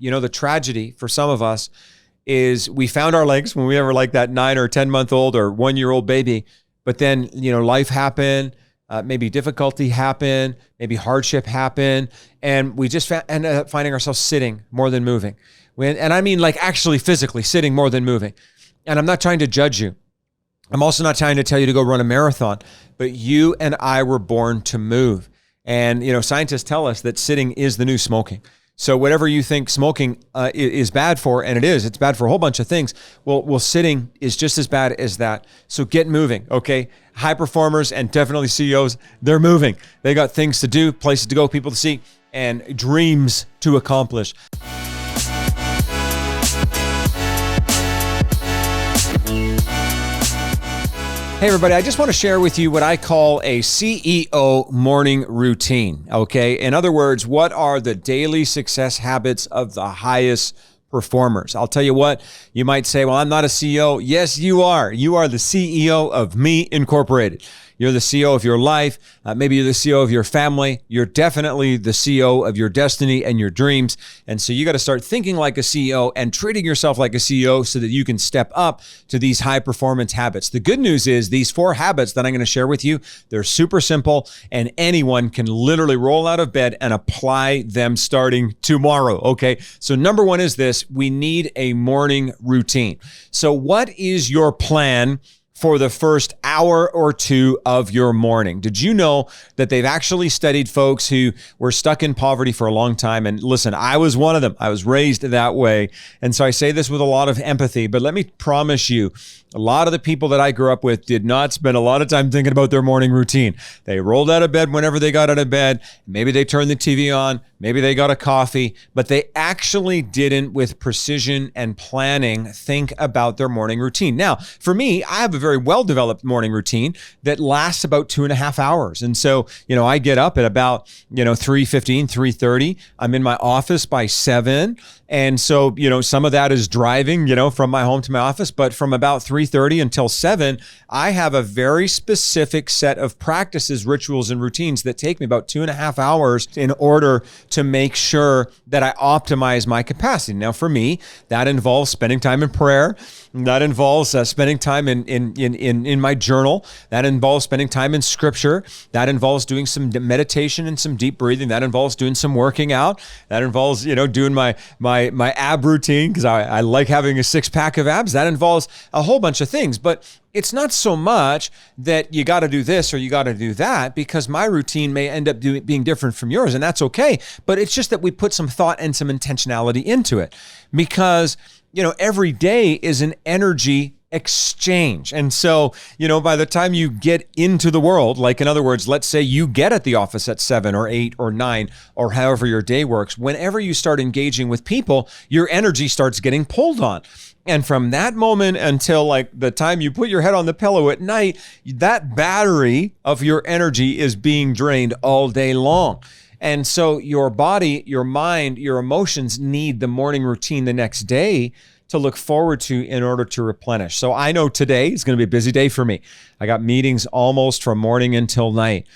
the tragedy for some of us is we found our legs when we were like that 9 or 10 month old or 1 year old baby. But then, life happened, maybe difficulty happened, maybe hardship happened. And we just ended up finding ourselves sitting more than moving. And I mean like actually physically sitting more than moving. And I'm not trying to judge you. I'm also not trying to tell you to go run a marathon, but you and I were born to move. And, scientists tell us that sitting is the new smoking. So whatever you think smoking is bad for, and it's bad for a whole bunch of things. Well, sitting is just as bad as that. So get moving, okay? High performers and definitely CEOs, they're moving. They got things to do, places to go, people to see, and dreams to accomplish. Hey everybody, I just want to share with you what I call a CEO morning routine, okay? In other words, what are the daily success habits of the highest performers? I'll tell you what, you might say, well, I'm not a CEO. Yes, you are. You are the CEO of Me Incorporated. You're the CEO of your life. Maybe you're the CEO of your family. You're definitely the CEO of your destiny and your dreams. And so you got to start thinking like a CEO and treating yourself like a CEO so that you can step up to these high performance habits. The good news is these 4 habits that I'm going to share with you, they're super simple and anyone can literally roll out of bed and apply them starting tomorrow. Okay. So number 1 is this: we need a morning routine. So what is your plan for the first hour or 2 of your morning? Did you know that they've actually studied folks who were stuck in poverty for a long time? And listen, I was one of them. I was raised that way. And so I say this with a lot of empathy, but let me promise you, a lot of the people that I grew up with did not spend a lot of time thinking about their morning routine. They rolled out of bed whenever they got out of bed. Maybe they turned the TV on. Maybe they got a coffee, but they actually didn't, with precision and planning, think about their morning routine. Now, for me, I have a very well-developed morning routine that lasts about 2.5 hours. And so, I get up at about, 3:15, 3:30. I'm in my office by 7. And so, some of that is driving, from my home to my office, but from about 3:30 until 7, I have a very specific set of practices, rituals, and routines that take me about 2.5 hours in order to make sure that I optimize my capacity. Now, for me, that involves spending time in prayer. That involves spending time in my journal. That involves spending time in scripture. That involves doing some meditation and some deep breathing. That involves doing some working out. That involves, doing my ab routine because I like having a 6-pack of abs. That involves a whole bunch of things. But it's not so much that you got to do this or you got to do that, because my routine may end up being different from yours, and that's okay. But it's just that we put some thought and some intentionality into it, because every day is an energy exchange. And so, by the time you get into the world, like in other words, let's say you get at the office at 7 or 8 or 9 or however your day works, whenever you start engaging with people, your energy starts getting pulled on. And from that moment until like the time you put your head on the pillow at night, that battery of your energy is being drained all day long. And so your body, your mind, your emotions need the morning routine the next day to look forward to in order to replenish. So I know today is going to be a busy day for me. I got meetings almost from morning until night,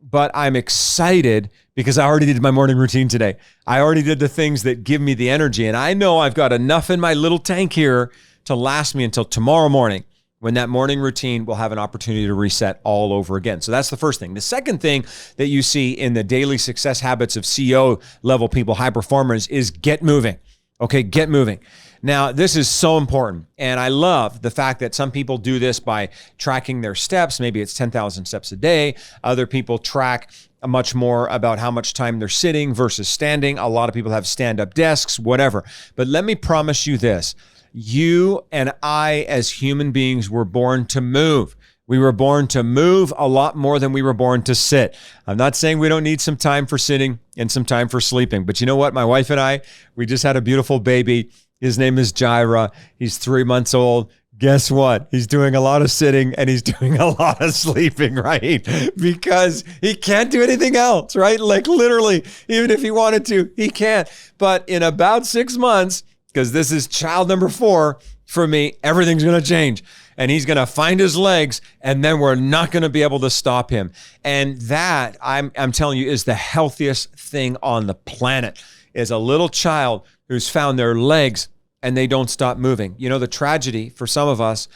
but I'm excited because I already did my morning routine today. I already did the things that give me the energy. And I know I've got enough in my little tank here to last me until tomorrow morning, when that morning routine will have an opportunity to reset all over again. So that's the first thing. The second thing that you see in the daily success habits of CEO level people, high performers, is get moving. Okay, get moving. Now, this is so important. And I love the fact that some people do this by tracking their steps. Maybe it's 10,000 steps a day. Other people track much more about how much time they're sitting versus standing. A lot of people have stand-up desks, whatever. But let me promise you this. You and I as human beings were born to move. We were born to move a lot more than we were born to sit. I'm not saying we don't need some time for sitting and some time for sleeping. But you know what? My wife and I, we just had a beautiful baby. His name is Jaira. He's 3 months old. Guess what? He's doing a lot of sitting and he's doing a lot of sleeping, right? Because he can't do anything else, right? Like literally, even if he wanted to, he can't. But in about 6 months, because this is child number 4 for me, everything's going to change. And he's going to find his legs, and then we're not going to be able to stop him. And that, I'm telling you, is the healthiest thing on the planet. is a little child who's found their legs and they don't stop moving. You know, the tragedy for some of us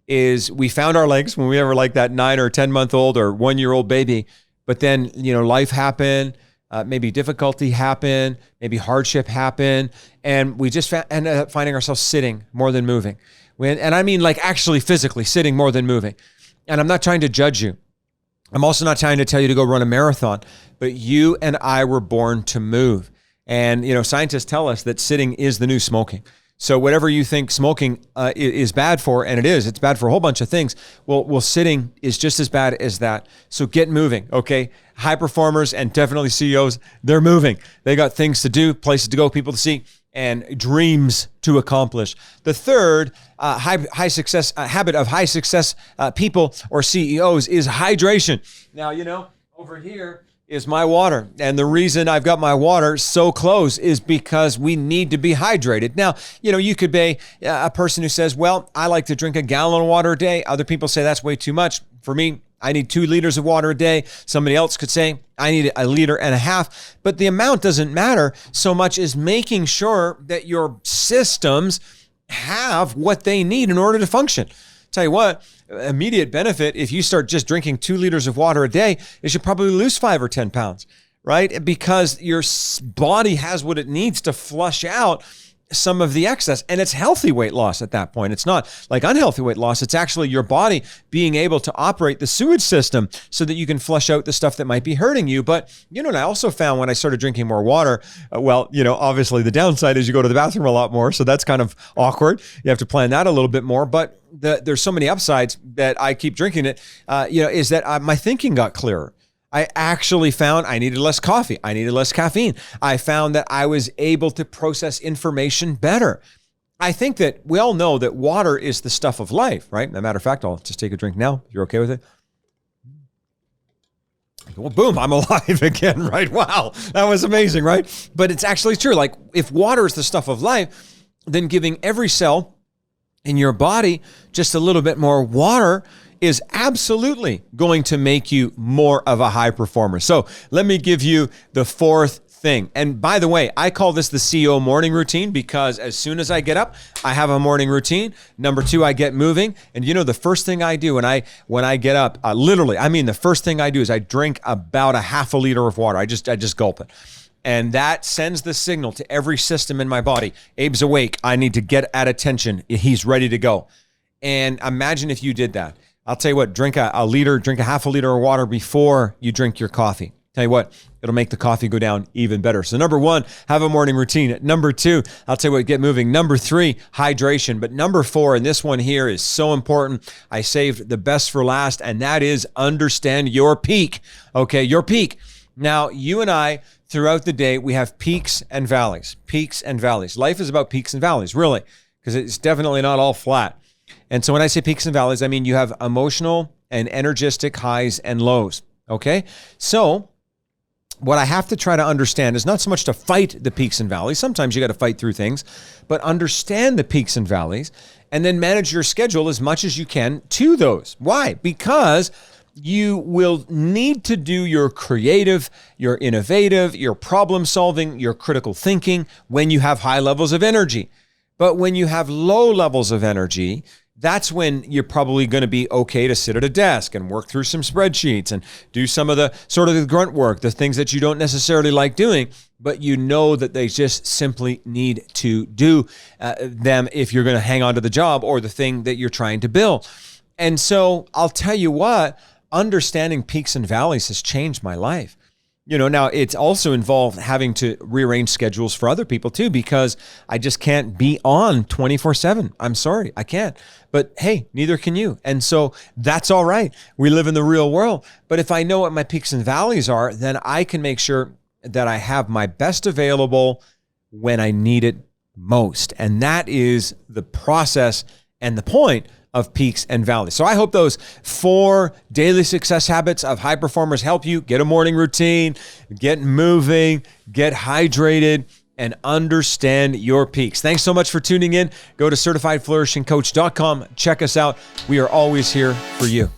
is we found our legs when we were like that 9 or 10-month-old or 1-year-old baby, but then, you know, life happened, maybe difficulty happened, maybe hardship happened, and we just ended up finding ourselves sitting more than moving. And I mean like actually physically sitting more than moving. And I'm not trying to judge you. I'm also not trying to tell you to go run a marathon, but you and I were born to move. And, you know, scientists tell us that sitting is the new smoking. So whatever you think smoking is bad for, and it's bad for a whole bunch of things. Well, sitting is just as bad as that. So get moving, okay? High performers and definitely CEOs, they're moving. They got things to do, places to go, people to see, and dreams to accomplish. The third high success habit of high success people or CEOs is hydration. Now, you know, over here is my water. And the reason I've got my water so close is because we need to be hydrated. Now, you know, you could be a person who says, well, I like to drink a gallon of water a day. Other people say that's way too much. For me, I need 2 liters of water a day. Somebody else could say, I need 1.5 liters. But the amount doesn't matter so much as making sure that your systems have what they need in order to function. Tell you what, immediate benefit, if you start just drinking 2 liters of water a day, is you probably lose 5 or 10 pounds, right? Because your body has what it needs to flush out some of the excess, and it's healthy weight loss at that point. It's not like unhealthy weight loss. It's actually your body being able to operate the sewage system so that you can flush out the stuff that might be hurting you. But, you know, and I also found when I started drinking more water, well, you know, obviously the downside is you go to the bathroom a lot more. So that's kind of awkward. You have to plan that a little bit more. But there's so many upsides that I keep drinking it, you know, is that my thinking got clearer. I actually found I needed less coffee. I needed less caffeine. I found that I was able to process information better. I think that we all know that water is the stuff of life, right? As a matter of fact, I'll just take a drink now. If you're okay with it. Well, boom, I'm alive again, right? Wow, that was amazing, right? But it's actually true. Like if water is the stuff of life, then giving every cell in your body just a little bit more water is absolutely going to make you more of a high performer. So let me give you the fourth thing. And by the way, I call this the CEO morning routine because as soon as I get up, I have a morning routine. Number 2, I get moving. And you know, the first thing I do when I get up, literally, I mean, the first thing I do is I drink about 0.5 liter of water. I just gulp it. And that sends the signal to every system in my body. Abe's awake. I need to get at attention. He's ready to go. And imagine if you did that. I'll tell you what, drink a liter, drink 0.5 liter of water before you drink your coffee. Tell you what, it'll make the coffee go down even better. So number 1, have a morning routine. Number 2, I'll tell you what, get moving. Number 3, hydration. But number 4, and this one here is so important. I saved the best for last, and that is understand your peak. Okay, your peak. Now, you and I, throughout the day, we have peaks and valleys. Peaks and valleys. Life is about peaks and valleys, really, because it's definitely not all flat. And so when I say peaks and valleys, I mean you have emotional and energistic highs and lows, okay? So what I have to try to understand is not so much to fight the peaks and valleys. Sometimes you got to fight through things, but understand the peaks and valleys and then manage your schedule as much as you can to those. Why? Because you will need to do your creative, your innovative, your problem solving, your critical thinking when you have high levels of energy. But when you have low levels of energy, that's when you're probably going to be okay to sit at a desk and work through some spreadsheets and do some of the sort of the grunt work, the things that you don't necessarily like doing, but you know that they just simply need to do them if you're going to hang on to the job or the thing that you're trying to build. And so I'll tell you what, understanding peaks and valleys has changed my life. You know, now it's also involved having to rearrange schedules for other people too, because I just can't be on 24/7. I'm sorry, I can't. But hey, neither can you. And so that's all right. We live in the real world. But if I know what my peaks and valleys are, then I can make sure that I have my best available when I need it most. And that is the process and the point of peaks and valleys. So I hope those 4 daily success habits of high performers help you get a morning routine, get moving, get hydrated, and understand your peaks. Thanks so much for tuning in. Go to CertifiedFlourishingCoach.com. Check us out. We are always here for you.